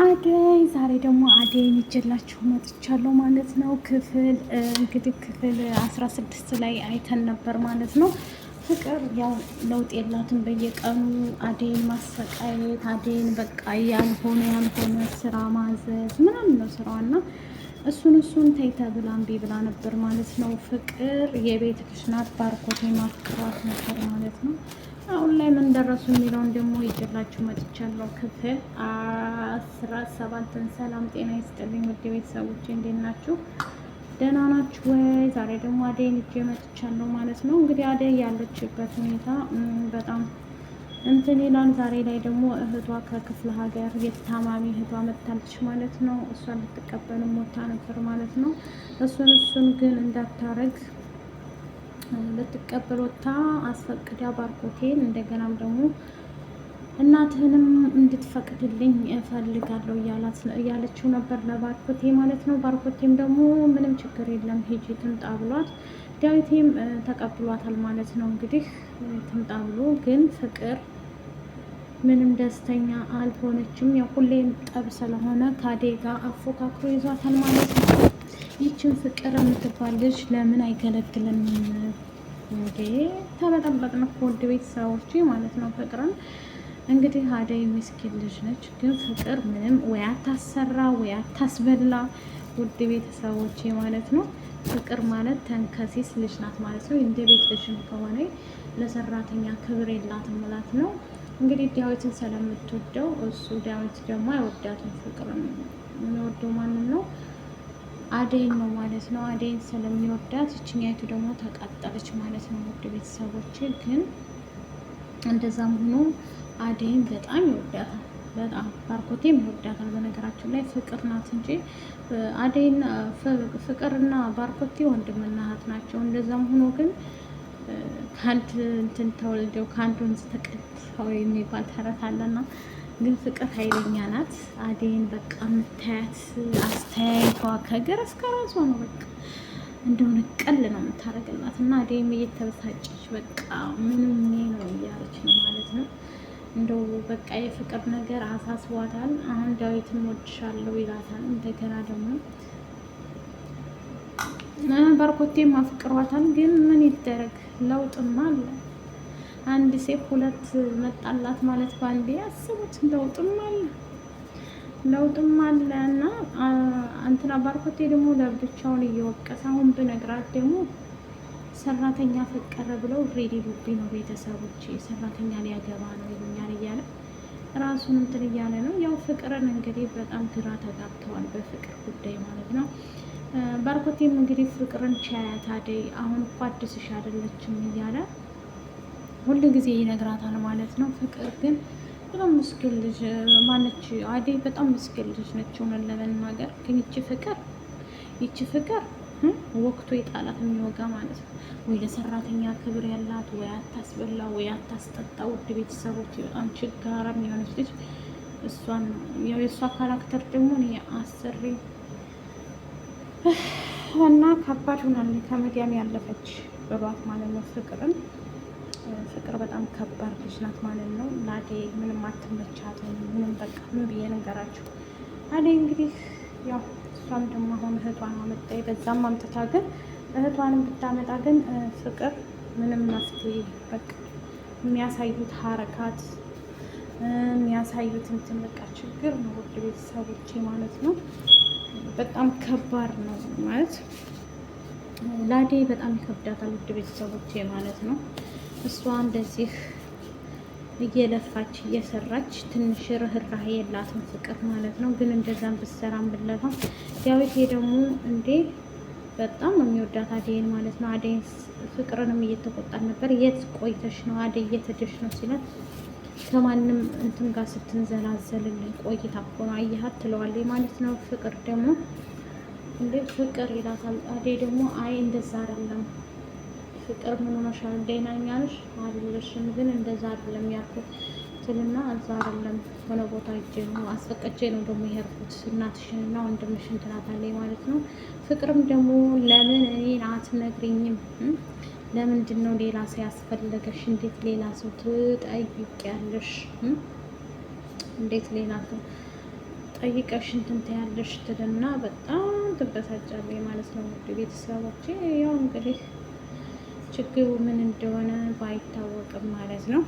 አደይ ዛሬ ደግሞ አደይን ይዤላችሁ መጥቻለሁ ማለት ነው። ክፍል 16 ላይ አይተን ነበር ማለት ነው። ፍቅር ያው ለውጥ የላትም። በየቀኑ አደይን ማሰቃየት፣ አደይን በቃ ያልሆነ ስራ ማዘዝ ምናምን ነው ስራዋና እሱን ተይተ ብላ እምቢ ብላ ነበር ማለት ነው። ፍቅር የቤት ልጅ ናት። ባርኮቴ ማፍቅሯት ነበር ማለት ነው። አሁን ላይ ምን ደረሱ የሚለውን ደግሞ ይዤላችሁ መጥቻለሁ። ክፍል 17። ሰላም ጤና ይስጥልኝ ውድ ቤተሰቦቼ፣ እንዴት ናችሁ? ደህና ናችሁ ወይ? ዛሬ ደግሞ አደይን ይዤ መጥቻለሁ ማለት ነው። እንግዲህ አደይ ያለችበት ሁኔታ በጣም እንትን ይላል። ዛሬ ላይ ደግሞ እህቷ ከክፍለ ሀገር የታማሚ እህቷ መጥታለች ማለት ነው። እሷን ልትቀበልም ሞታ ነበር ማለት ነው። እሱን ግን እንዳታረግ ልትቀበል ወታ አስፈቅዳ ባርኮቴን እንደገናም ደግሞ እናትህንም እንድትፈቅድልኝ እፈልጋለሁ እያለችው ነበር ለባርኮቴ ማለት ነው። ባርኮቴም ደግሞ ምንም ችግር የለም ሂጂ ትምጣ ብሏት ዳዊቴም ተቀብሏታል ማለት ነው። እንግዲህ ትምጣ ብሎ ግን ፍቅር ምንም ደስተኛ አልሆነችም። ያው ሁሌም ጠብ ስለሆነ ከአደይ ጋር አፎካክሮ ይዟታል ማለት ነው። ይችን ፍቅር የምትባል ልጅ ለምን አይገለግለንም እንዴ? ተበጠበጥን እኮ ውድ ቤተሰቦቼ ማለት ነው። ፍቅርን እንግዲህ አደይ ምስኪን ልጅ ነች፣ ግን ፍቅር ምንም ወይ አታሰራ ወይ አታስበላ ውድ ቤተሰቦቼ ማለት ነው። ፍቅር ማለት ተንከሲስ ልጅ ናት ማለት ነው። እንደ ቤት ልጅም ከሆነ ለሰራተኛ ክብር የላትም ማለት ነው። እንግዲህ ዳዊትን ስለምትወደው እሱ ዳዊት ደግሞ አይወዳትም። ፍቅርን የሚወደው ማንን ነው? አደይን ነው ማለት ነው። አደይን ስለሚወዳት ይችኛይቱ ደግሞ ተቃጠለች ማለት ነው። ውድ ቤተሰቦች ግን እንደዛም ሆኖ አደይን በጣም ይወዳታል። በጣም ባርኮቴም ይወዳታል። በነገራችን ላይ ፍቅር ናት እንጂ አደይና ፍቅርና ባርኮቴ ወንድምና እህት ናቸው። እንደዛም ሆኖ ግን ከአንድ እንትን ተወልደው ከአንድ ወንዝ ተቀድተው የሚባል ተረት አለና ግን ፍቅር ኃይለኛ ናት። አደይን በቃ የምታያት አስተያየቷ ከእግር እስከ ራሷ ነው። በቃ እንደሆነ ቀል ነው የምታደርግላት እና አደይም እየተበሳጨች በቃ ምንም ነው እያለች ነው ማለት ነው። እንደው በቃ የፍቅር ነገር አሳስቧታል። አሁን ዳዊትን ወድሻለሁ ይላታል። እንደገና ደግሞ ባርኮቴም አፍቅሯታል። ግን ምን ይደረግ ለውጥማ አለ። አንድ ሴት ሁለት መጣላት ማለት ባንዴ ያስቡት። ለውጥም አለ እና እንትና ባርኮቴ ደግሞ ለብቻውን እየወቀሰ አሁን ብነግራት ደግሞ ሰራተኛ ፈቀረ ብለው ሬዲ ሉቢ ነው ቤተሰቦች ሰራተኛ ሊያገባ ነው ይሉኛል እያለ ራሱን እንትን እያለ ነው። ያው ፍቅርን እንግዲህ በጣም ግራ ተጋብተዋል በፍቅር ጉዳይ ማለት ነው። ባርኮቴም እንግዲህ ፍቅርን ቻያት አደይ አሁን እኮ አዲስሽ አይደለችም እያለ ሁሉ ጊዜ ይነግራታል ማለት ነው። ፍቅር ግን በጣም ምስኪን ልጅ ማነች አደይ በጣም ምስኪን ልጅ ነች ሆነን ለመናገር። ግን ይቺ ፍቅር ወቅቱ የጣላት የሚወጋ ማለት ነው። ወይ ለሰራተኛ ክብር ያላት ወይ አታስበላ ወይ አታስጠጣ። ውድ ቤተሰቦች በጣም ችጋራም የሆነች ልጅ እሷን ያው የእሷ ካራክተር ደግሞ አሰሪ እና ከባድ ሆናለች። ከመዲያም ያለፈች በሏት ማለት ነው። ፍቅር በጣም ከባድ ልጅ ናት ማለት ነው። ለአደይ ምንም አትመቻትም። ምንም በቃ ምን ብዬ ነገራችሁ። አደይ እንግዲህ ያው እሷም ደግሞ አሁን እህቷን አመጣ። በዛም አምጥታ ግን እህቷንም ብታመጣ ግን ፍቅር ምንም መፍትሄ በቃ የሚያሳዩት ሀረካት የሚያሳዩት እንትን በቃ ችግር ነው። ውድ ቤተሰቦቼ ማለት ነው በጣም ከባድ ነው ማለት ለአደይ በጣም ይከብዳታል። ውድ ቤተሰቦቼ ማለት ነው እሷ እንደዚህ እየለፋች እየሰራች ትንሽ ርህራሄ የላትም ፍቅር ማለት ነው። ግን እንደዛም ብትሰራም ብለፋም ዳዊቴ ደግሞ እንዴ በጣም ነው የሚወዳት አደይን ማለት ነው። አደይን ፍቅርንም እየተቆጣት ነበር። የት ቆይተሽ ነው አደይ እየተደሽ ነው ሲላት ከማንም እንትን ጋር ስትንዘላዘልልኝ ቆይታ እኮ ነው አየሃት ትለዋለች ማለት ነው። ፍቅር ደግሞ እንዴ ፍቅር ይላታል። አደይ ደግሞ አይ እንደዛ አይደለም ፍቅር ምን ሆነሻል? ደህና ነሽ አይደለሽም? ግን እንደዛ አይደለም ያልኩት ትልና እዛ አይደለም ሆነ ቦታ ሂጅ ነው አስፈቅጄ ነው ደግሞ የሄድኩት እናትሽንና ወንድምሽን ትላታለች ማለት ነው። ፍቅርም ደግሞ ለምን እኔን አትነግሪኝም? ለምንድን ነው ሌላ ሰው ያስፈለገሽ? እንዴት ሌላ ሰው ትጠይቂያለሽ? እንዴት ሌላ ሰው ጠይቀሽ እንትን ትያለሽ ትልና በጣም ትበሳጫለች ማለት ነው። ውድ ቤተሰቦቼ ያው እንግዲህ ችግሩ ምን እንደሆነ ባይታወቅም ማለት ነው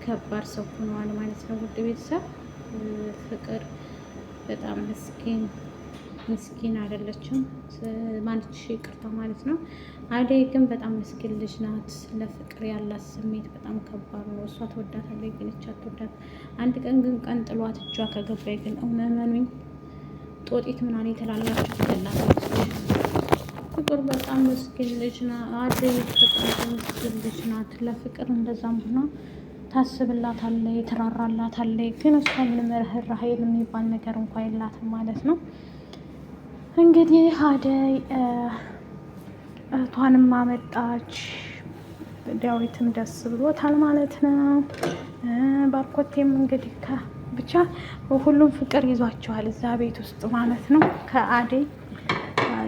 ከባድ ሰው ሆኗል ማለት ነው። ውድ ቤተሰብ ፍቅር በጣም ምስኪን አይደለችም ማለት ይቅርታ ማለት ነው። አደይ ግን በጣም ምስኪን ልጅ ናት። ለፍቅር ያላት ስሜት በጣም ከባድ ነው። እሷ ትወዳታለች ግን እቻ ትወዳት አንድ ቀን ግን ቀን ጥሏት እጇ ከገባይ ግን እመኑኝ ጦጢት ምናምን የተላላችሁ ትገላታለች። ፍቅር በጣም ምስኪን ልጅ ናት። አደይ በጣም ምስኪን ልጅ ናት። ለፍቅር እንደዛም ሆና ታስብላታለች፣ ትራራላታለች። ግን እሷ ምንም ርህራሄ የሚባል ነገር እንኳን የላትም ማለት ነው። እንግዲህ አደይ እህቷንም አመጣች። ዳዊትም ደስ ብሎታል ማለት ነው። ባርኮቴም እንግዲህ ብቻ ሁሉም ፍቅር ይዟቸዋል እዛ ቤት ውስጥ ማለት ነው። ከአደይ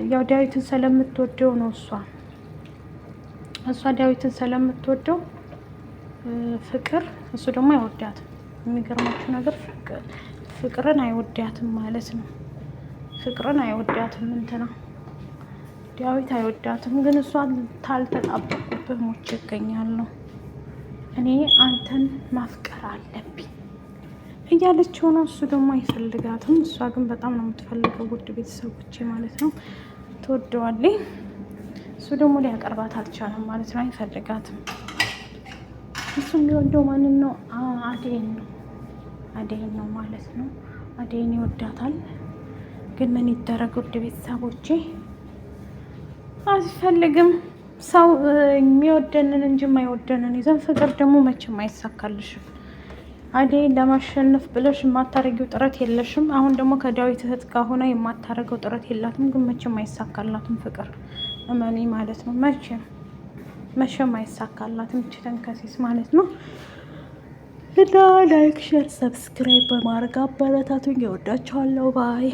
ያው ዳዊትን ስለምትወደው ነው እሷ ዳዊትን ስለምትወደው ፍቅር እሱ ደግሞ አይወዳትም። የሚገርማችሁ ነገር ፍቅርን አይወዳትም ማለት ነው። ፍቅርን አይወዳትም እንትና ዳዊት አይወዳትም። ግን እሷ ታልተጣበቁብህ ሞቼ እገኛለሁ እኔ አንተን ማፍቀር አለብኝ እያለችው ነው። እሱ ደግሞ አይፈልጋትም። እሷ ግን በጣም ነው የምትፈልገው። ውድ ቤተሰቦቼ ማለት ነው ትወደዋለች። እሱ ደግሞ ሊያቀርባት አልቻለም ማለት ነው። አይፈልጋትም። እሱ የሚወደው ማንን ነው? አደይን ነው ማለት ነው። አደይን ይወዳታል። ግን ምን ይደረግ ውድ ቤተሰቦቼ አስፈልግም ሰው የሚወደንን እንጂ የማይወደንን ይዘን ፍቅር ደግሞ መቼም አይሳካልሽም። አደይን ለማሸነፍ ብለሽ የማታረጊው ጥረት የለሽም። አሁን ደግሞ ከዳዊት እህት ጋር ሆና የማታረገው ጥረት የላትም። ግን መቼም አይሳካላትም ፍቅር እመኒ ማለት ነው። መቼም አይሳካላትም እቺ ተንከሲስ ማለት ነው። እና ላይክ፣ ሼር፣ ሰብስክራይብ በማድረግ አበረታቱኝ። እወዳችኋለሁ ባይ